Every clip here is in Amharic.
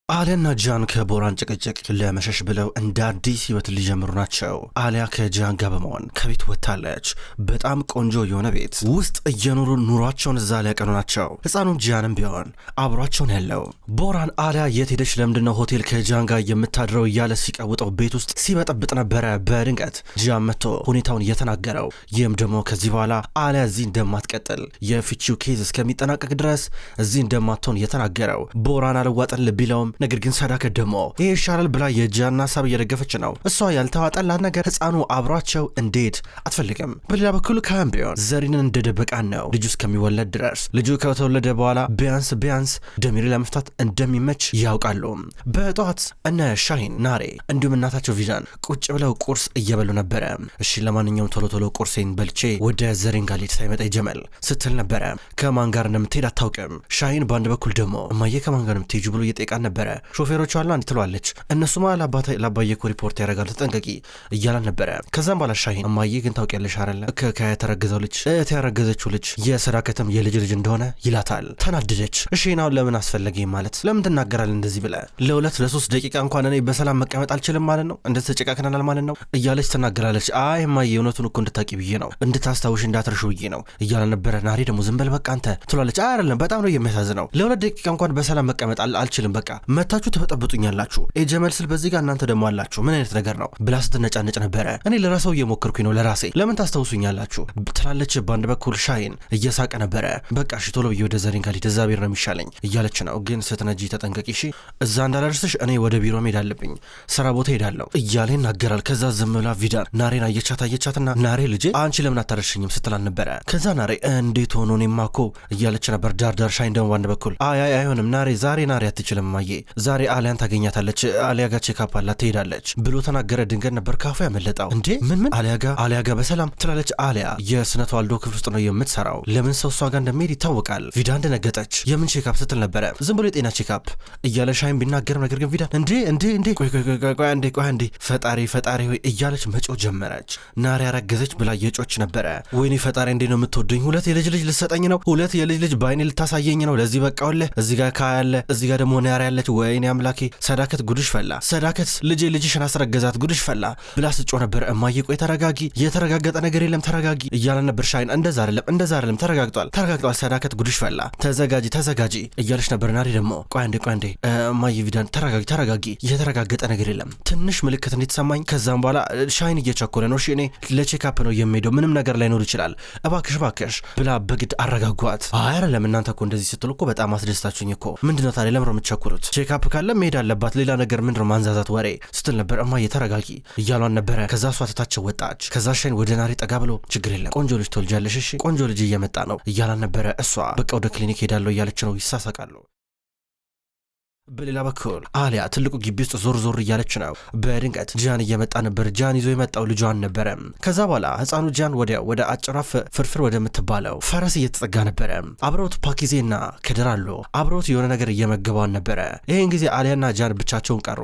አሊያና ጃን ከቦራን ጭቅጭቅ ለመሸሽ ብለው እንደ አዲስ ህይወት ሊጀምሩ ናቸው። አሊያ ከጃን ጋር በመሆን ከቤት ወጥታለች። በጣም ቆንጆ የሆነ ቤት ውስጥ እየኖሩ ኑሯቸውን እዛ ሊያቀኑ ናቸው። ህፃኑም ጃንም ቢሆን አብሯቸውን ያለው። ቦራን አሊያ የት ሄደች ለምንድነው ሆቴል ከጃን ጋር የምታድረው እያለ ሲቀውጠው ቤት ውስጥ ሲበጠብጥ ነበረ። በድንገት ጃን መጥቶ ሁኔታውን እየተናገረው፣ ይህም ደግሞ ከዚህ በኋላ አሊያ እዚህ እንደማትቀጥል የፍቺው ኬዝ እስከሚጠናቀቅ ድረስ እዚህ እንደማትሆን እየተናገረው፣ ቦራን አልዋጠል ቢለውም ነገር ግን ሰዳከት ደግሞ ይሄ ይሻላል ብላ የጃን ሀሳብ እየደገፈች ነው። እሷ ያልተዋጠላት ነገር ህፃኑ አብሯቸው እንዴት አትፈልግም። በሌላ በኩል ካም ቢሆን ዘሪንን እንደደበቃን ነው ልጁ እስከሚወለድ ድረስ። ልጁ ከተወለደ በኋላ ቢያንስ ደሚሪ ለመፍታት እንደሚመች ያውቃሉ። በጠዋት እነ ሻሂን ናሬ እንዲሁም እናታቸው ቪዣን ቁጭ ብለው ቁርስ እየበሉ ነበረ። እሺ ለማንኛውም ቶሎ ቁርሴን በልቼ ወደ ዘሪን ጋር ልሄድ ሳይመጣ ይጀመል ስትል ነበረ። ከማን ጋር እንደምትሄድ አታውቅም። ሻሂን በአንድ በኩል ደግሞ እማዬ ከማን ጋር እንደምትሄጂ ብሎ እየጠየቃን ነበረ። ሾፌሮቹ አላ እንዴ ትሏለች። እነሱማ ለአባዬ እኮ ሪፖርት ያደርጋሉ ተጠንቀቂ እያላን ነበረ። ከዛም በኋላ ሻሂን እማዬ ግን ታውቂያለሽ አይደለ ከተረገዘው ልጅ ያረገዘችው ልጅ የሰዳከትም የልጅ እንደሆነ ይላታል። ተናደደች። እሺ ናው ለምን አስፈለገ ማለት ለምን ትናገራለህ እንደዚህ ብለ ለ2-3 ደቂቃ እንኳን እኔ በሰላም መቀመጥ አልችልም ማለት ነው እንደዚህ ተጨቃክናል ማለት ነው እያለች ትናገራለች። አይ እማዬ እውነቱን እኮ እንድታቂ ብዬ ነው እንድታስታውሽ እንዳትረሹ ብዬ ነው እያላን ነበረ። ናሬ ደግሞ ዝም በል በቃ አንተ ትሏለች። አይ አይደለም በጣም ነው የሚያሳዝነው ለ2 ደቂቃ እንኳን በሰላም መቀመጥ አልችልም በቃ መታችሁ ተበጠብጡኛላችሁ ጀመል ስል በዚህ ጋር እናንተ ደግሞ አላችሁ ምን አይነት ነገር ነው ብላ ስትነጫነጭ ነበረ። እኔ ለራሴው እየሞከርኩኝ ነው ለራሴ ለምን ታስታውሱኛላችሁ ትላለች። በአንድ በኩል ሻሂን እየሳቀ ነበረ። በቃ እሺ ቶሎ ብዬ ወደ ዘሪን ጋር እዛ ቢሮ ነው የሚሻለኝ እያለች ነው። ግን ስትነጂ ተጠንቀቂ እሺ እዛ እንዳላደርስሽ እኔ ወደ ቢሮ መሄድ አለብኝ ስራ ቦታ ሄዳለሁ እያለ ይናገራል። ከዛ ዝም ብላ ቪዳን ናሬን አየቻትና ናሬ ልጄ አንቺ ለምን አታደርሽኝም ስትላል ነበረ። ከዛ ናሬ እንዴት ሆኖ እኔማ እኮ እያለች ነበር። ዳር ሻሂን ደግሞ በአንድ በኩል አይ አይሆንም ናሬ ዛሬ አትችልም ማዬ ዛሬ አሊያን ታገኛታለች አሊያ ጋር ቼክአፕ አላት ትሄዳለች ብሎ ተናገረ። ድንገት ነበር ካፉ ያመለጣው። እንዴ ምን አሊያ ጋር በሰላም ትላለች። አሊያ የስነ ተዋልዶ ክፍል ውስጥ ነው የምትሰራው ለምን ሰው እሷ ጋር እንደሚሄድ ይታወቃል። ቪዳን ደነገጠች። የምን ቼክአፕ ስትል ነበረ። ዝም ብሎ የጤና ቼክአፕ እያለ ሻሂን ቢናገርም ነገር ግን ቪዳን እንዴ ቆይ እንዴ ፈጣሪ ሆይ እያለች መጮህ ጀመረች። ናሬ ያረገዘች ብላ የጮች ነበረ። ወይኔ ፈጣሪ እንዴ ነው የምትወደኝ 2 የልጅ ልጅ ልሰጠኝ ነው 2 የልጅ ልጅ ባይኔ ልታሳየኝ ነው ለዚህ በቃውልህ እዚህ ጋር ካያለ እዚህ ጋር ደግሞ ናሬ ያለች ወይኔ አምላኬ ሰዳከት ጉድሽ ፈላ ሰዳከት ልጅሽን አስረገዛት ጉድሽ ፈላ ብላ ስጮህ ነበር። እማዬ ቆይ ተረጋጊ የተረጋገጠ ነገር የለም ተረጋጊ እያለ ነበር ሻሂን። እንደዛ አይደለም ተረጋግጧል ሰዳከት ጉድሽ ፈላ ተዘጋጂ እያለች ነበር። ናሬ ደግሞ ቆይ አንዴ እማዬ ቪዳን ተረጋጊ የተረጋገጠ ነገር የለም ትንሽ ምልክት እንድትሰማኝ ከዛም በኋላ ሻሂን እየቸኮለ ነው እሺ እኔ ለቼክአፕ ነው የሚሄደው ምንም ነገር ላይኖር ይችላል እባክሽ ብላ በግድ አረጋጓት። አይ አይደለም እናንተ እኮ እንደዚህ ስትሉ እኮ በጣም አስደስታችሁኝ እኮ ምንድነው ታዲያ ለምን ነው የምትቸኩሉት ቼክአፕ ካለ መሄድ አለባት ሌላ ነገር ምንድነው ማንዛዛት ወሬ ስትል ነበር። እማዬ ተረጋጊ እያሏን ነበረ። ከዛ እሷ ትታቸው ወጣች። ከዛ ሻሂን ወደ ናሬ ጠጋ ብሎ ችግር የለም ቆንጆ ልጅ ትወልጃለሽ እሺ ቆንጆ ልጅ እየመጣ ነው እያላን ነበረ። እሷ በቃ ወደ ክሊኒክ ሄዳለሁ እያለች ነው። ይሳሳቃሉ። በሌላ በኩል አሊያ ትልቁ ግቢ ውስጥ ዞር እያለች ነው። በድንገት ጃን እየመጣ ነበር። ጃን ይዞ የመጣው ልጇን ነበረ። ከዛ በኋላ ህፃኑ ጃን ወደ አጭራፍ ፍርፍር ወደምትባለው ፈረስ እየተጠጋ ነበረ። አብረውት ፓኪዜና ከደራሉ አብረውት የሆነ ነገር እየመገባን ነበረ። ይህን ጊዜ አሊያና ጃን ብቻቸውን ቀሩ።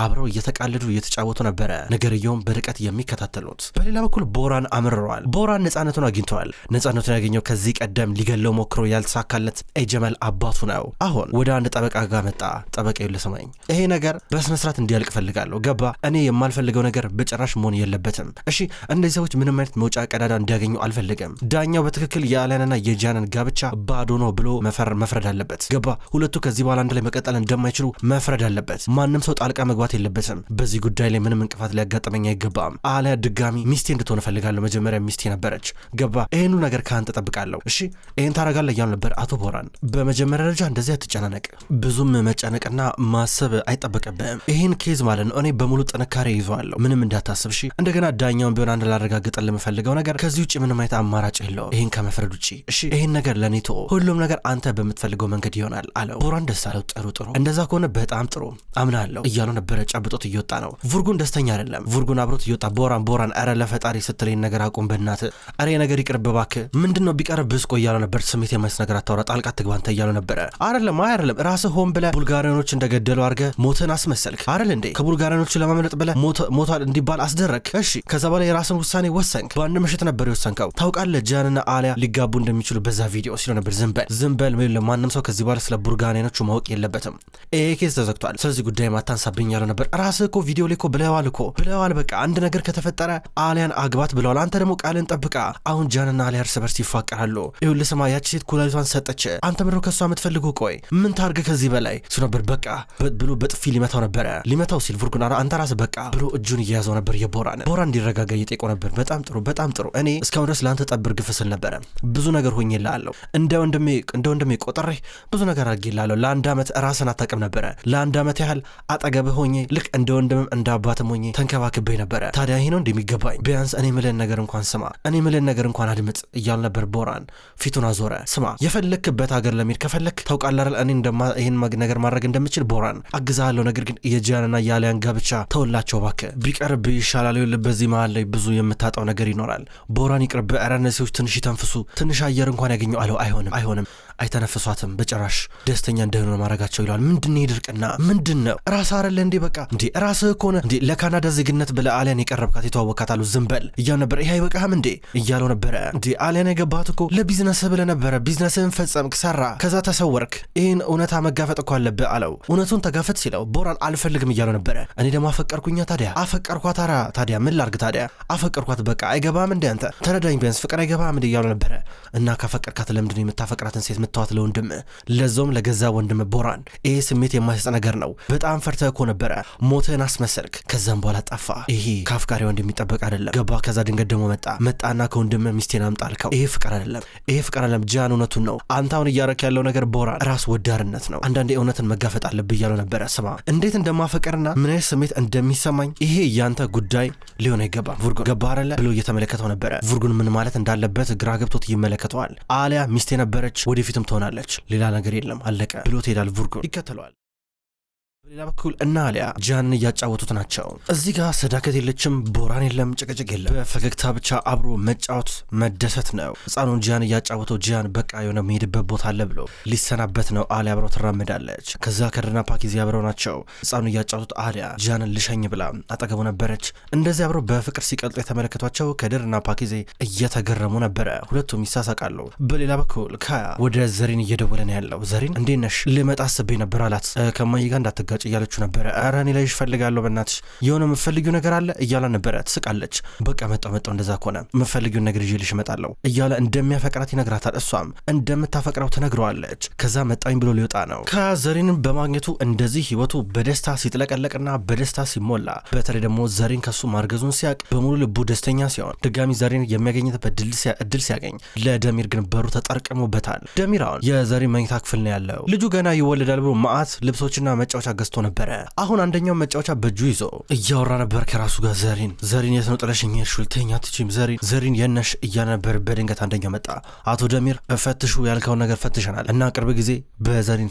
አብረው እየተቃለዱ እየተጫወቱ ነበረ፣ ነገርየውም በርቀት የሚከታተሉት። በሌላ በኩል ቦራን አምርረዋል። ቦራን ነፃነቱን አግኝተዋል። ነፃነቱን ያገኘው ከዚህ ቀደም ሊገለው ሞክሮ ያልተሳካለት ጀመል አባቱ ነው። አሁን ወደ አንድ ጠበቃ ጋር መጣ። ጠበቃው ለሰማኝ ይሄ ነገር በስነ ስርዓት እንዲያልቅ ፈልጋለሁ ገባ እኔ የማልፈልገው ነገር በጭራሽ መሆን የለበትም እሺ እነዚህ ሰዎች ምንም አይነት መውጫ ቀዳዳ እንዲያገኙ አልፈልግም። ዳኛው በትክክል የአሊያንና የጃንን ጋብቻ ባዶ ነው ብሎ መፍረድ አለበት ገባ ሁለቱ ከዚህ በኋላ አንድ ላይ መቀጠል እንደማይችሉ መፍረድ አለበት። ማንም ሰው ጣልቃ መግባት የለበትም በዚህ ጉዳይ ላይ ምንም እንቅፋት ሊያጋጥመኝ አይገባም። አሊያ ድጋሚ ሚስቴ እንድትሆን ፈልጋለሁ መጀመሪያ ሚስቴ ነበረች ገባ ይሄኑ ነገር ካንተ ጠብቃለሁ እሺ ይሄን ታረጋለህ እያሉ ነበር አቶ ቦራን። በመጀመሪያ ደረጃ እንደዚህ አትጨናነቅ ብዙም መጨነቅና ማሰብ አይጠበቅብህም ይሄን ኬዝ ማለት ነው እኔ በሙሉ ጥንካሬ ይዟለሁ ምንም እንዳታስብ እሺ። እንደገና ዳኛውን ቢሆን አንድ ላረጋግጠል የምፈልገው ነገር ከዚህ ውጪ ምንም አይነት አማራጭ የለው ይሄን ከመፍረድ ውጪ እሺ ይሄን ነገር ለኔ ተው ሁሉም ነገር አንተ በምትፈልገው መንገድ ይሆናል አለው። ቦራን ደስ አለው። ጥሩ እንደዛ ከሆነ በጣም ጥሩ አምናለሁ እያሉ ነበረ። ጨብጦት እየወጣ ነው። ቡርጉን ደስተኛ አይደለም። ቡርጉን አብሮት እየወጣ ቦራን አረ ለፈጣሪ ስትለኝ ነገር አቁም በእናትህ አረ ነገር ይቅርብ እባክህ ምንድነው ቢቀርብስ ቆይ እያሉ ነበር። ስሜት የማይስ ነገር አታውራ ጣልቃ ትግባ አንተ እያሉ ነበረ። አይደለም ራስህ ሆን ብለህ ቡልጋሪያ ቡልጋሪያኖች እንደገደሉ አድርገ ሞተን አስመሰልክ አይደል እንዴ? ከቡልጋሪያኖቹ ለማምለጥ ብለ ሞቷል እንዲባል አስደረግ። እሺ ከዛ በኋላ የራስን ውሳኔ ወሰንክ። በአንድ ምሽት ነበር የወሰንከው። ታውቃለህ ጂያንና አሊያ ሊጋቡ እንደሚችሉ በዛ ቪዲዮ ሲሉ ነበር። ዝም በል ማንም ሰው ከዚህ በኋላ ስለ ቡልጋሪያኖቹ ማወቅ የለበትም። ይሄ ኬስ ተዘግቷል። ስለዚህ ጉዳይ ማታንሳብኝ ያለው ነበር። ራስህ እኮ ቪዲዮ ላይ እኮ ብለዋል። በቃ አንድ ነገር ከተፈጠረ አሊያን አግባት ብለዋል። አንተ ደግሞ ቃልን ጠብቃ። አሁን ጂያንና አሊያ እርስ በርስ ይፋቀራሉ። ይኸውልህ ስማ፣ ያቺ ሴት ኩላሊቷን ሰጠች። አንተ ምድሮ ከሷ የምትፈልጉ ቆይ ምን ታርገ ከዚህ በላይ እሱ ነበር በቃ ብሎ በጥፊ ሊመታው ሲል ቡርጉን አንተ ራስህ በቃ ብሎ እጁን እየያዘው ነበር። ቦራን እንዲረጋጋ እየጠየቀው ነበር። በጣም ጥሩ እኔ እስካሁን ድረስ ለአንተ ጠብር ግፍ ስል ነበረ። ብዙ ነገር ሆኜልሃለሁ። እንደ ወንድሜ ቆጥሬ ብዙ ነገር አድርጌልሃለሁ። ለአንድ ዓመት ራስን አታውቅም ነበረ። ለአንድ ዓመት ያህል አጠገብህ ሆኜ ልክ እንደ ወንድምም እንደ አባትም ሆኜ ተንከባክቤ ነበረ። ታዲያ ይሄ ነው እንደሚገባኝ? ቢያንስ እኔ ምልን ነገር እንኳን ስማ፣ እኔ ምልን ነገር እንኳን አድምጥ እያሉ ነበር። ቦራን ፊቱን አዞረ። ስማ የፈለክበት ሀገር ለመሄድ ከፈለክ ታውቃለህ እኔ ይሄን ነገር ማድረግ እንደምችል ቦራን አግዛለሁ። ነገር ግን የጂያንና የአሊያን ጋብቻ ተውላቸው እባክህ፣ ቢቀርብህ ይሻላል። በዚህ መሀል ላይ ብዙ የምታጣው ነገር ይኖራል። ቦራን ይቅርብህ። ኧረ እነዚህ ሰዎች ትንሽ ይተንፍሱ፣ ትንሽ አየር እንኳን ያገኘው አለው። አይሆንም አይተነፍሷትም በጭራሽ ደስተኛ እንደሆነ ማድረጋቸው ይለዋል። ምንድን ይድርቅና ምንድን ነው ራስ አይደለ እንዴ? በቃ እንዴ ራስህ እኮ ነህ እንዴ ለካናዳ ዜግነት ብለህ አሊያን የቀረብካት የተዋወቃት አሉ። ዝም በል እያሉ ነበር። ይሄ አይበቃህም እንዴ እያለው ነበረ። እንዴ አሊያን የገባት እኮ ለቢዝነስ ብለህ ነበረ። ቢዝነስህን ፈጸምክ፣ ሰራ፣ ከዛ ተሰወርክ። ይህን እውነታ መጋፈጥ እኮ አለብህ አለው። እውነቱን ተጋፈጥ ሲለው ቦራን አልፈልግም እያለው ነበረ። እኔ ደግሞ አፈቀርኩኛ ታዲያ አፈቀርኳት። ታዲያ ምን ላርግ ታዲያ አፈቀርኳት። በቃ አይገባም እንዴ አንተ ተረዳኝ፣ ቢያንስ ፍቅር አይገባም እንዴ እያለው ነበረ። እና ካፈቀርካት ለምንድን ነው የምታፈቅራትን ሴት ምትዋት ለወንድም ለዞም ለገዛ ወንድም ቦራን? ይሄ ስሜት የማይሰጥ ነገር ነው። በጣም ፈርተህ እኮ ነበረ። ሞትህን አስመሰልክ። ከዛም በኋላ ጠፋ። ይሄ ከአፍቃሪ ወንድ የሚጠበቅ አይደለም። ገባ። ከዛ ድንገት ደግሞ መጣና ከወንድም ሚስቴን አምጣ አልከው። ይሄ ፍቅር አይደለም። ጂያን እውነቱን ነው። አንተ አሁን እያረክ ያለው ነገር ቦራን ራስ ወዳርነት ነው። አንዳንዴ እውነትን መጋፈጥ አለብህ እያለው ነበረ። ስማ እንዴት እንደማፈቀርና ምን አይነት ስሜት እንደሚሰማኝ ይሄ ያንተ ጉዳይ ሊሆን አይገባም። ቡርጉን ገባ አይደለ ብሎ እየተመለከተው ነበረ። ቡርጉን ምን ማለት እንዳለበት ግራ ገብቶት ይመለከተዋል። አሊያ ሚስቴ ነበረች፣ ወደፊትም ትሆናለች፣ ሌላ ነገር የለም አለቀ ብሎ ትሄዳል። ቡርጉን ይከተለዋል። በሌላ በኩል እና አሊያ ጂያንን እያጫወቱት ናቸው። እዚህ ጋር ሰዳከት የለችም፣ ቦራን የለም፣ ጭቅጭቅ የለም። በፈገግታ ብቻ አብሮ መጫወት መደሰት ነው። ህፃኑን ጂያን እያጫወተው ጂያን በቃ የሆነ መሄድበት ቦታ አለ ብሎ ሊሰናበት ነው። አሊያ አብረው ትራመዳለች። ከዛ ከድርና ፓኪዜ አብረው ናቸው። ህፃኑን እያጫወቱት አሊያ ጂያንን ልሸኝ ብላ አጠገቡ ነበረች። እንደዚህ አብረው በፍቅር ሲቀልጡ የተመለከቷቸው ከድርና ፓኪዜ እየተገረሙ ነበረ። ሁለቱም ይሳሳቃሉ። በሌላ በኩል ካያ ወደ ዘሪን እየደወለ ነው ያለው። ዘሪን እንዴት ነሽ? ልመጣ አስቤ ነበር አላት። ከማይ ጋር እንዳትጋጭ እያለችው ነበረ። ኧረ እኔ ላይ እፈልጋለሁ በእናትሽ የሆነ የምፈልጊው ነገር አለ እያለ ነበረ። ትስቃለች። በቃ መጣው እንደዛ ከሆነ የምፈልጊውን ነገር ይዤልሽ እመጣለሁ እያለ እንደሚያፈቅራት ይነግራታል። እሷም እንደምታፈቅረው ትነግረዋለች። ከዛ መጣኝ ብሎ ሊወጣ ነው። ከዘሪንን በማግኘቱ እንደዚህ ህይወቱ በደስታ ሲጥለቀለቅና በደስታ ሲሞላ፣ በተለይ ደግሞ ዘሪን ከሱ ማርገዙን ሲያቅ በሙሉ ልቡ ደስተኛ ሲሆን ድጋሚ ዘሪን የሚያገኝበት እድል ሲያገኝ ለደሚር ግን በሩ ተጠርቅሞበታል። ደሚር አሁን የዘሪን መኝታ ክፍል ነው ያለው። ልጁ ገና ይወለዳል ብሎ ማአት ልብሶችና መጫወቻ ገዝቶ ነበረ። አሁን አንደኛው መጫወቻ በእጁ ይዞ እያወራ ነበር ከራሱ ጋር። ዘሪን የት ነው ጥለሽኝ ሄድሽ? ልተኛ አትችይም ዘሪን የነሽ እያለ ነበር። በድንገት አንደኛው መጣ። አቶ ደሚር ፈትሹ ያልከውን ነገር ፈትሸናል እና ቅርብ ጊዜ በዘሪን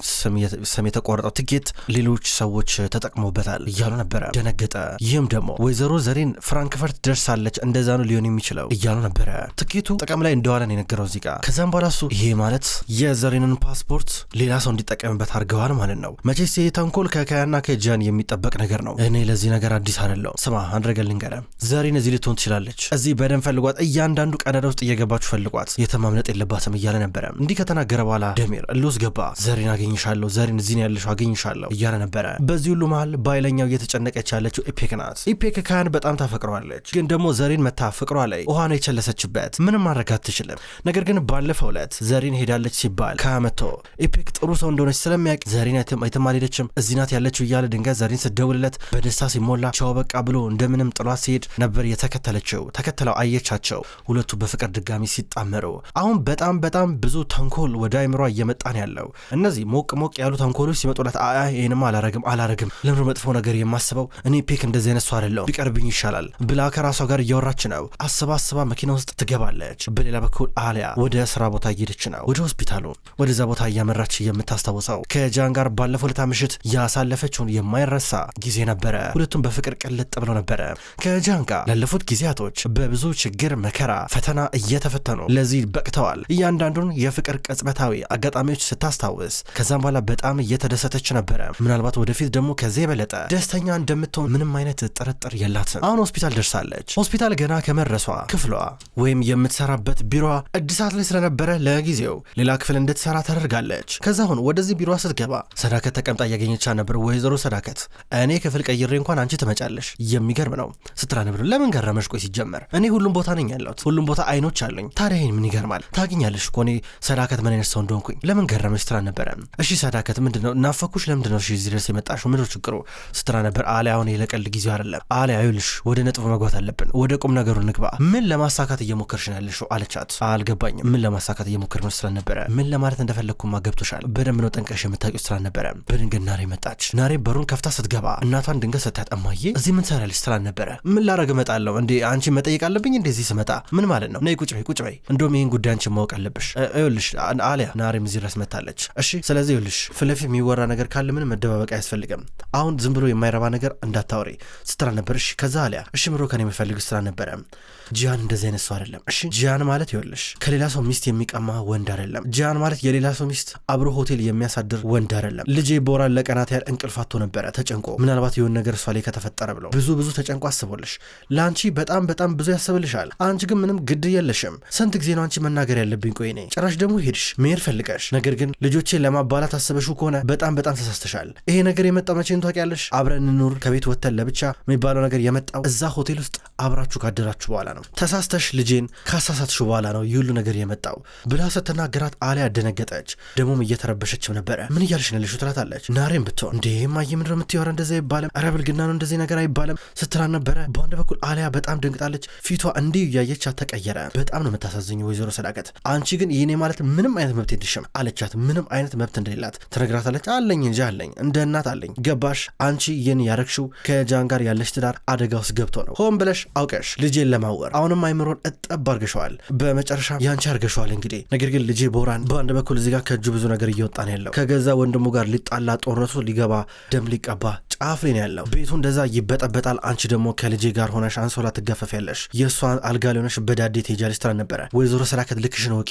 ስም የተቆረጠው ትኬት ሌሎች ሰዎች ተጠቅመውበታል እያሉ ነበረ። ደነገጠ። ይህም ደግሞ ወይዘሮ ዘሪን ፍራንክፈርት ደርሳለች እንደዛ ነው ሊሆን የሚችለው እያሉ ነበረ። ትኬቱ ጥቅም ላይ እንደዋለ ነው የነገረው እዚህ ጋር። ከዛም በኋላ እሱ ይሄ ማለት የዘሪንን ፓስፖርት ሌላ ሰው እንዲጠቀምበት አድርገዋል ማለት ነው። መቼስ ተንኮል ከካያና ከጂያን የሚጠበቅ ነገር ነው። እኔ ለዚህ ነገር አዲስ አይደለም። ስማ አንድ ነገር ልንገርህ፣ ዘሪን እዚህ ልትሆን ትችላለች። እዚህ በደንብ ፈልጓት፣ እያንዳንዱ ቀዳዳ ውስጥ እየገባችሁ ፈልጓት፣ የተማምለጥ የለባትም እያለ ነበረ። እንዲህ ከተናገረ በኋላ ደሚር እልውስ ገባ። ዘሪን አገኝሻለሁ፣ ዘሪን እዚህ ነው ያለሽው፣ አገኝሻለሁ እያለ ነበረ። በዚህ ሁሉ መሃል በኃይለኛው እየተጨነቀች ያለችው ኢፔክ ናት። ኢፔክ ካያን በጣም ታፈቅረዋለች፣ ግን ደግሞ ዘሪን መታ ፍቅሯ ላይ ውሃ ነው የቸለሰችበት። ምንም ማድረግ አትችልም። ነገር ግን ባለፈው ዕለት ዘሪን ሄዳለች ሲባል ካያ መጥቶ ኢፔክ ጥሩ ሰው እንደሆነች ስለሚያውቅ ዘሪን አይተም አልሄደችም እዚህ ናት ያለችው እያለ ድንገት ዘሪን ስትደውልለት በደስታ ሲሞላ ቻው በቃ ብሎ እንደምንም ጥሏት ሲሄድ ነበር የተከተለችው። ተከተለው አየቻቸው ሁለቱ በፍቅር ድጋሚ ሲጣመሩ። አሁን በጣም ብዙ ተንኮል ወደ አይምሯ እየመጣን ያለው። እነዚህ ሞቅ ያሉ ተንኮሎች ሲመጡላት ይሄንማ አላረግም ለምን መጥፎ ነገር የማስበው እኔ ፔክ እንደዚህ አይነት ሰው አይደለሁ ቢቀርብኝ ይሻላል ብላ ከራሷ ጋር እያወራች ነው። አስባ መኪና ውስጥ ትገባለች። በሌላ በኩል አሊያ ወደ ስራ ቦታ እየሄደች ነው፣ ወደ ሆስፒታሉ። ወደዛ ቦታ እያመራች የምታስታውሰው ከጃን ጋር ባለፈው ዕለት ምሽት ያሳለፈችውን የማይረሳ ጊዜ ነበረ። ሁለቱም በፍቅር ቅልጥ ብለው ነበረ። ከጂያን ጋር ላለፉት ጊዜያቶች በብዙ ችግር፣ መከራ፣ ፈተና እየተፈተኑ ለዚህ በቅተዋል። እያንዳንዱን የፍቅር ቅጽበታዊ አጋጣሚዎች ስታስታውስ ከዛም በኋላ በጣም እየተደሰተች ነበረ። ምናልባት ወደፊት ደግሞ ከዚህ የበለጠ ደስተኛ እንደምትሆን ምንም አይነት ጥርጥር የላትም። አሁን ሆስፒታል ደርሳለች። ሆስፒታል ገና ከመድረሷ ክፍሏ ወይም የምትሰራበት ቢሮዋ እድሳት ላይ ስለነበረ ለጊዜው ሌላ ክፍል እንድትሰራ ተደርጋለች። ከዛ አሁን ወደዚህ ቢሮዋ ስትገባ ሰዳከት ተቀምጣ እያገኘቻ ነበር። ወይዘሮ ሰዳከት እኔ ክፍል ቀይሬ እንኳን አንቺ ትመጫለሽ፣ የሚገርም ነው ስትራ ነበር። ለምን ገረመሽ? ቆይ ሲጀመር እኔ ሁሉም ቦታ ነኝ ያለሁት፣ ሁሉም ቦታ አይኖች አሉኝ። ታዲያ ይሄን ምን ይገርማል? ታግኛለሽ እኮ እኔ ሰዳከት ምን አይነት ሰው እንደሆንኩኝ። ለምን ገረመሽ ስትራ ነበረ። እሺ ሰዳከት ምንድነው ናፈኩሽ? ለምንድነው እሺ እዚህ ድረስ የመጣሽው? ምንድነው ችግሩ ስትራ ነበር። አሊያ አሁን የለቀልድ ጊዜው አይደለም። አሊያ ይኸውልሽ ወደ ነጥቡ መግባት አለብን፣ ወደ ቁም ነገሩ ንግባ። ምን ለማሳካት እየሞከርሽ ነው ያለሽው አለቻት። አልገባኝም። ምን ለማሳካት እየሞከርሽ ነው ስላልነበረ ምን ለማለት እንደፈለግኩማ ገብቶሻል። በደንብ ነው ጠንቀሽ የምታውቂው ስላልነበረ። በድንገት ናሬ መጣች። ናሬ በሩን ከፍታ ስትገባ እናቷን ድንገት ስታያት እማዬ እዚህ ምን ትሰሪያለሽ ስላልነበረ። ምን ላረግ እመጣለሁ እንዴ? አንቺ መጠየቅ አለብኝ እንደዚህ ስመጣ? ምን ማለት ነው? ነይ ቁጭ በይ። እንደውም ይሄን ጉዳይ አንቺ ማወቅ አለብሽ። ይኸውልሽ አሊያ ናሬም እዚህ ድረስ መታለች። እሺ ስለዚህ ይኸውልሽ ፍለፊ የሚወራ ነገር ካለ ምንም መደባበቅ አያስፈልግም። አሁን ዝም ብሎ የማይረባ ነገር እንዳታወሪ ስትራ ነበር። እሺ ከዛ አሊያ እሺ ምሮ ከኔ የሚፈልግ ስራ ነበረ። ጂያን እንደዚህ አይነት ሰው አይደለም። እሺ ጂያን ማለት ይኸውልሽ ከሌላ ሰው ሚስት የሚቀማ ወንድ አይደለም። ጂያን ማለት የሌላ ሰው ሚስት አብሮ ሆቴል የሚያሳድር ወንድ አይደለም። ልጄ ቦራን ለቀናት ያህል እንቅልፍ አጥቶ ነበረ ተጨንቆ፣ ምናልባት የሆነ ነገር እሷ ላይ ከተፈጠረ ብለው ብዙ ተጨንቆ አስቦልሽ ለአንቺ በጣም ብዙ ያስብልሻል። አንቺ ግን ምንም ግድ የለሽም። ስንት ጊዜ ነው አንቺ መናገር ያለብኝ? ቆይ እኔ ጭራሽ ደግሞ ሄድሽ መሄድ ፈልገሽ፣ ነገር ግን ልጆቼን ለማባላት አስበሽው ከሆነ በጣም ተሳስተሻል። ይሄ ነገር የመጣው መቼ ነው ታውቂያለሽ? አብረን እንኑር ከቤት ወተን ለብቻ የሚባለው ነገር የመጣው እዛ ሆቴል ውስጥ አብራችሁ ካደራችሁ በኋላ ነው። ተሳስተሽ ልጄን ካሳሳትሽ በኋላ ነው ይሁሉ ነገር የመጣው ብላ ስትናገራት አሊያ ደነገጠች። ደግሞም እየተረበሸችም ነበረ። ምን እያልሽ ነው ልሹ ትላታለች። ናሬም ብትሆን እንዴ ማየ ምንድነው የምትወራ? እንደዚህ አይባልም፣ ኧረ ብልግና ነው፣ እንደዚህ ነገር አይባልም ስትራ ነበረ። በአንድ በኩል አሊያ በጣም ደንግጣለች። ፊቷ እንዲህ እያየች ተቀየረ። በጣም ነው የምታሳዝኝ ወይዘሮ ሰዳከት። አንቺ ግን ይሄኔ ማለት ምንም አይነት መብት የለሽም አለቻት። ምንም አይነት መብት እንደሌላት ትነግራታለች። አለኝ እንጂ አለኝ፣ እንደ እናት አለኝ። ገባሽ? አንቺ ይህን ያረግሽው ከጃን ጋር ያለሽ ትዳር አደጋ ውስጥ ገብቶ ነው። ሆን ብለሽ አውቀሽ ልጄን ለማወር አሁንም አይምሮን እጠብ አርገሸዋል። በመጨረሻ ያንቺ አርገሸዋል እንግዲህ። ነገር ግን ልጄ ቦራን በአንድ በኩል እዚህ ጋር ከእጁ ብዙ ነገር እየወጣ ነው ያለው። ከገዛ ወንድሙ ጋር ሊጣላ ጦርነቱ ሊገባ ደም ሊቀባ ጫፍ ላይ ነው ያለው። ቤቱ እንደዛ ይበጠበጣል። አንቺ ደግሞ ከልጄ ጋር ሆነሽ አንሶላ ትጋፈፊያለሽ። የእሷ አልጋ ላይ ሆነሽ በዳዴ ትሄጃለሽ ትላ ነበረ። ወይዘሮ ሰዳከት ልክሽን ወቂ።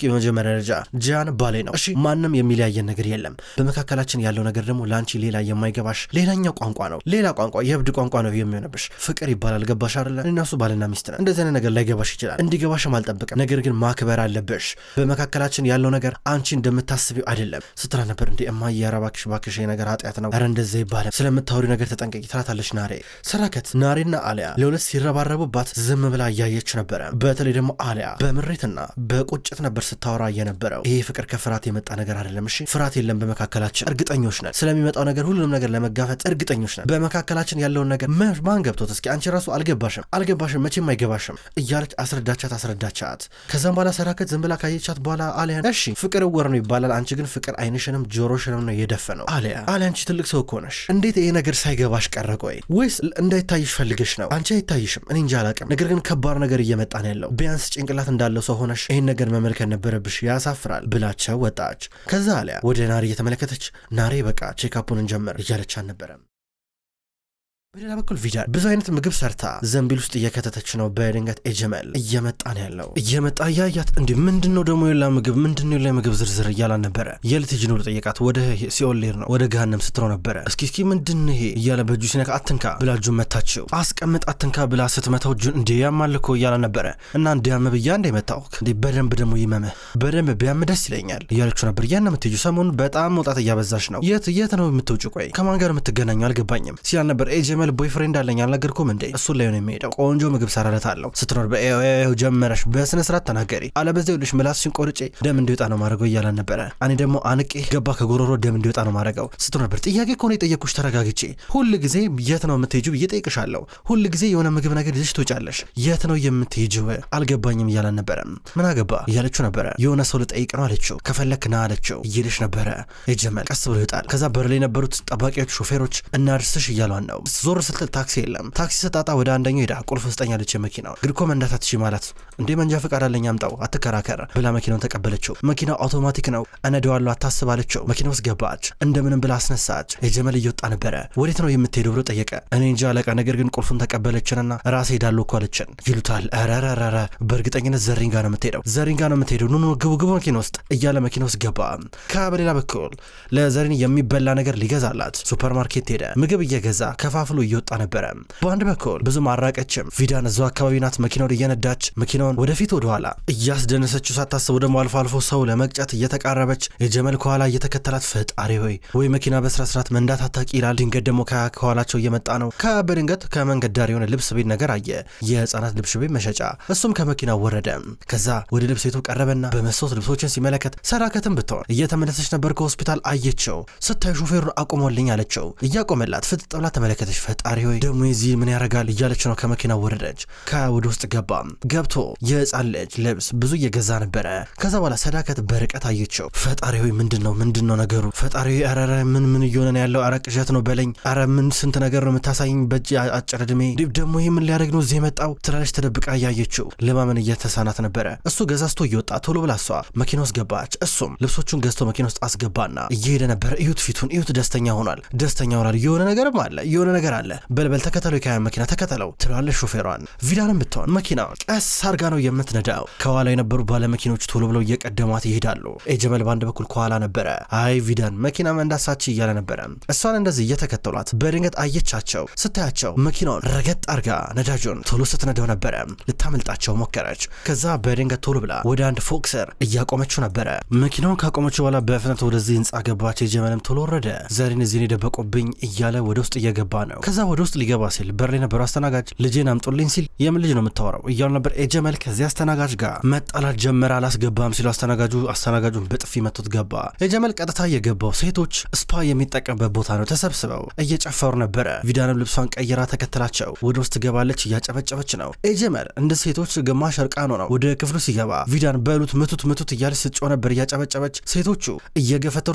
በመጀመሪያ ደረጃ ጂያን ባሌ ነው። እሺ ማንም የሚለያየን ነገር የለም። በመካከላችን ያለው ነገር ደግሞ ለአንቺ ሌላ የማይገባሽ ሌላኛው ቋንቋ ነው። ሌላ ቋንቋ፣ የእብድ ቋንቋ ነው የሚሆንብሽ። ፍቅር ይባላል። ገባሽ አይደለ? እነሱ ባልና ሚስት ነን። እንደዚህ ነገር ላይገባሽ ይችላል። እንዲገባሽም አልጠብቅም። ነገር ግን ማክበር አለብሽ። በመካከላችን ያለው ነገር አንቺ እንደምታስቢው አይደለም ስትራ ነበር። እንዴ እማዬ ኧረ እባክሽ ነገር ኃጢአት ነው፣ ኧረ እንደዚህ ይባላል፣ ስለምታወሪ ነገር ተጠንቀቂ ትላታለች ናሬ። ሰዳከት ናሬና አሊያ ለሁለት ሲረባረቡባት ዝም ብላ እያየች ነበረ። በተለይ ደግሞ አሊያ በምሬትና በቁጭት ነበር ስታወራ የነበረው። ይሄ ፍቅር ከፍርሃት የመጣ ነገር አይደለም። እሺ ፍርሃት የለም በመካከላችን። እርግጠኞች ነን ስለሚመጣው ነገር፣ ሁሉንም ነገር ለመጋፈጥ እርግጠኞች ነን። በመካከላችን ያለውን ነገር ማን ገብቶት? እስኪ አንቺ ራሱ አልገባሽም፣ መቼም አይገባሽም እያለች አስረዳቻት። ከዛም በኋላ ሰዳከት ዝም ብላ ካየቻት በኋላ አሊያ እሺ ፍቅር እወር ነው ይባላል፣ አንቺ ግን ፍቅር አይንሽንም ጆሮሽንም ነው የደፈነው። አሊያ አንቺ ትልቅ ሰው እኮ ነሽ፣ እንዴት ይሄ ነገር ሳይገባሽ ቀረ? ቆይ ወይስ እንዳይታይሽ ፈልገሽ ነው? አንቺ አይታይሽም፣ እኔ እንጃ አላቅም። ነገር ግን ከባድ ነገር እየመጣ ነው ያለው። ቢያንስ ጭንቅላት እንዳለው ሰው ሆነሽ ይህን ነገር መመልከት ነበረብሽ፣ ያሳፍራል ብላቸው ወጣች። ከዛ አሊያ ወደ ናሬ እየተመለከተች ናሬ በቃ ቼክአፑን እንጀምር እያለች አልነበረም። በሌላ በኩል ቪዳን ብዙ አይነት ምግብ ሰርታ ዘንቢል ውስጥ እየከተተች ነው። በድንገት ኤጀመል እየመጣ ነው ያለው። እየመጣ ያያት እንዴ ምንድነው ደግሞ የላ ምግብ ዝርዝር እያላን ነበረ። የልትጅ ነው ጠየቃት። ወደ ሲኦል ሌር ነው ወደ ገሃነም ስትለው ነበረ። እስኪ ምንድን ይሄ እያለ በእጁ ሲነካ አትንካ ብላ እጁን መታችው። አስቀምጥ አትንካ ብላ ስትመታው እጁን እንዴ ያማልኮ እያላ ነበረ። እና እንዲያም ብያ እንደመታው እንዴ በደንብ ደግሞ ይመመህ በደንብ ቢያም ደስ ይለኛል እያለችው ነበር። ያን የምትጁ ሰሞኑን በጣም መውጣት እያበዛሽ ነው። የት ነው የምትውጪው? ቆይ ከማን ጋር የምትገናኙ አልገባኝም ሲል ነበር። ኤጀመል ቦይፍሬንድ አለኝ አልነገርኩም እንዴ? እሱ ላይ ነው የሚሄደው። ቆንጆ ምግብ ሰራለታለሁ ስትኖር በኤው ጀመረሽ በስነ ስርዓት ተናገሪ። አለበለዚያ ይኸውልሽ ምላስሽን ቆርጬ ደም እንዲወጣ ነው ማድረገው እያለ ነበረ። እኔ ደግሞ አንቄ ገባ ከጎሮሮ ደም እንዲወጣ ነው ማድረገው ስትኖር ነበር። ጥያቄ እኮ ነው የጠየኩሽ ተረጋግቼ። ሁል ጊዜ የት ነው የምትሄጂው ብዬ ጠይቅሻለሁ። ሁል ጊዜ የሆነ ምግብ ነገር ይዘሽ ትወጫለሽ። የት ነው የምትሄጂው? አልገባኝም እያለ ነበረ። ምን አገባ እያለችው ነበረ። የሆነ ሰው ልጠይቅ ነው አለችው። ከፈለክ ና አለችው። እየሄደች ነበረ። የጀመል ቀስ ብሎ ይወጣል። ከዛ በር ላይ የነበሩት ጠባቂዎች ሾፌሮች እናድርስሽ እያሏን ነው። ዞር ዞር ስትል ታክሲ የለም። ታክሲ ስጣጣ ወደ አንደኛው ሄዳ ቁልፍ ስጠኝ አለች። መኪናው ግን እኮ መንዳት አትችይም ማለት እንዴ መንጃ ፈቃድ አለኝ አምጣው አትከራከር ብላ መኪናውን ተቀበለችው። መኪናው አውቶማቲክ ነው እነዳዋለሁ አታስብ አለችው። መኪናው ውስጥ ገባች። እንደምንም ብላ አስነሳች። የጀመል እየወጣ ነበረ። ወዴት ነው የምትሄደው ብሎ ጠየቀ። እኔ እንጃ አለቃ፣ ነገር ግን ቁልፉን ተቀበለችንና ራሴ ሄዳለሁ እኮ አለችን ይሉታል። ረረረረ በእርግጠኝነት ዘሪን ጋር ነው የምትሄደው፣ ዘሪን ጋር ነው የምትሄደው፣ ኑ ግቡ መኪና ውስጥ እያለ መኪና ውስጥ ገባ። በሌላ በኩል ለዘሪን የሚበላ ነገር ሊገዛላት ሱፐርማርኬት ሄደ። ምግብ እየገዛ ከፋፍሎ እየወጣ ነበረ። በአንድ በኩል ብዙም አራቀችም። ቪዳን እዛው አካባቢ ናት። መኪናውን እየነዳች መኪናውን ወደፊት ወደኋላ እያስደነሰችው ሳታስበው ደግሞ አልፎ አልፎ ሰው ለመቅጨት እየተቃረበች የጀመል ከኋላ እየተከተላት ፈጣሪ ሆይ ወይ መኪና በስነስርዓት መንዳት አታውቂ ይላል። ድንገት ደግሞ ከኋላቸው እየመጣ ነው። በድንገት ከመንገድ ዳር የሆነ ልብስ ቤት ነገር አየ፣ የህፃናት ልብስ ቤት መሸጫ። እሱም ከመኪናው ወረደ። ከዛ ወደ ልብስ ቤቱ ቀረበና በመስታወት ልብሶችን ሲመለከት ሰዳከትም ብትሆን እየተመለሰች ነበር ከሆስፒታል አየችው። ስታይ ሹፌሩን አቆሞልኝ አለችው። እያቆመላት ፍጥጥ ብላ ተመለከተች። ፈጣሪ ሆይ ደግሞ የዚህ ምን ያረጋል እያለች ነው። ከመኪናው ወረደች። ወደ ውስጥ ገብቶ የህፃን ልጅ ልብስ ብዙ እየገዛ ነበረ። ከዛ በኋላ ሰዳከት በርቀት አየችው። ፈጣሪ ሆይ ምንድነው ነገሩ? ፈጣሪ ሆይ አረ ምን እየሆነ ነው ያለው? አረ ቅዠት ነው በለኝ። አረ ምን ስንት ነገር ነው የምታሳይኝ በእጅ አጭር ዕድሜ። ደግሞ ይህ ምን ሊያደርግ ነው እዚህ የመጣው ትላለች ተደብቃ እያየችው። ለማመን እየተሳናት ነበረ። እሱ ገዛዝቶ እየወጣ ቶሎ ብላ እሷ መኪና ውስጥ ገባች። እሱም ልብሶቹን ገዝቶ መኪና ውስጥ አስገባና እየሄደ ነበረ። እዩት ፊቱን እዩት፣ ደስተኛ ሆኗል። የሆነ ነገር አለ። በልበል ተከተለው፣ ከያ መኪና ተከተለው ትላለች ሾፌሯን። ቪዳንም ብትሆን መኪናውን ቀስ አርጋ ነው የምትነዳው። ከኋላ የነበሩ ባለመኪኖች ቶሎ ብለው እየቀደሟት ይሄዳሉ። ጀመል በአንድ በኩል ከኋላ ነበረ። አይ ቪዳን መኪና መንዳሳች እያለ ነበረ። እሷን እንደዚህ እየተከተሏት በድንገት አየቻቸው። ስታያቸው መኪናውን ረገጥ አርጋ ነዳጁን ቶሎ ስትነዳው ነበረ። ልታመልጣቸው ሞከረች። ከዛ በድንገት ቶሎ ብላ ወደ አንድ ፎቅ ስር እያቆመችው ነበረ። መኪናውን ካቆመችው በኋላ በፍጥነት ወደዚህ ህንጻ ገባች። የጀመልም ቶሎ ወረደ። ዘሪን እዚህን የደበቁብኝ እያለ ወደ ውስጥ እየገባ ነው። ከዛ ወደ ውስጥ ሊገባ ሲል በር ላይ ነበረው አስተናጋጅ ልጄን አምጡልኝ ሲል የምን ልጅ ነው የምታወራው እያሉ ነበር። የጀመል ከዚህ አስተናጋጅ ጋር መጣላት ጀመረ። አላስገባም ሲሉ አስተናጋጁን በጥፊ መቶት ገባ። የጀመል ቀጥታ የገባው ሴቶች ስፓ የሚጠቀምበት ቦታ ነው። ተሰብስበው እየጨፈሩ ነበረ። ቪዳንም ልብሷን ቀይራ ተከትላቸው ወደ ውስጥ ገባለች። እያጨበጨበች ነው። የጀመል እንደ ሴቶች ግማሽ እርቃኑ ነው። ወደ ክፍሉ ሲገባ ቪዳን በሉት ምቱት እያለች ስትጮህ ነበር እያጨበጨበች። ሴቶቹ እየገፈተሩ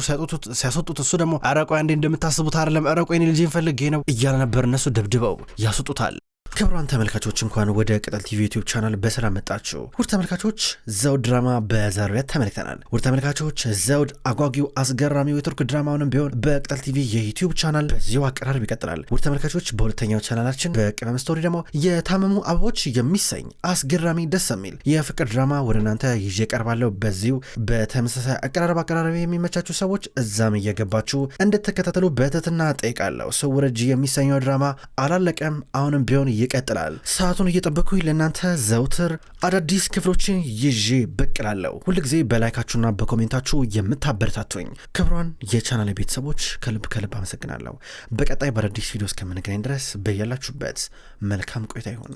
ሲያስወጡት እሱ ደግሞ አረቆ እንዴ እንደምታስቡት አይደለም፣ አረቆ እኔ ልጄን ፈልጌ ነው እያለ ነበር። እነሱ ደብድበው ያስወጡታል። ክቡራን ተመልካቾች እንኳን ወደ ቅጠል ቲቪ ዩቲዩብ ቻናል በሰላም መጣችሁ። ውድ ተመልካቾች ዘውድ ድራማ በዛሬው ዕለት ተመልክተናል። ውድ ተመልካቾች ዘውድ አጓጊው አስገራሚው የቱርክ ድራማውንም ቢሆን በቅጠል ቲቪ የዩቲዩብ ቻናል በዚሁ አቀራረብ ይቀጥላል። ውድ ተመልካቾች በሁለተኛው ቻናላችን በቅመም ስቶሪ ደግሞ የታመሙ አበቦች የሚሰኝ አስገራሚ ደስ የሚል የፍቅር ድራማ ወደ እናንተ ይዤ ቀርባለሁ። በዚሁ በተመሳሳይ አቀራረብ የሚመቻችሁ ሰዎች እዛም እየገባችሁ እንድትከታተሉ በትህትና ጠይቃለሁ። ስውር እጅ የሚሰኘው ድራማ አላለቀም፣ አሁንም ቢሆን ይቀጥላል። ሰዓቱን እየጠበኩኝ ለእናንተ ዘውትር አዳዲስ ክፍሎችን ይዤ በቅላለሁ። ሁልጊዜ በላይካችሁና በኮሜንታችሁ የምታበረታቱኝ ክብሯን የቻናል ቤተሰቦች ከልብ አመሰግናለሁ። በቀጣይ በአዳዲስ ቪዲዮ እስከምንገናኝ ድረስ በያላችሁበት መልካም ቆይታ ይሁን።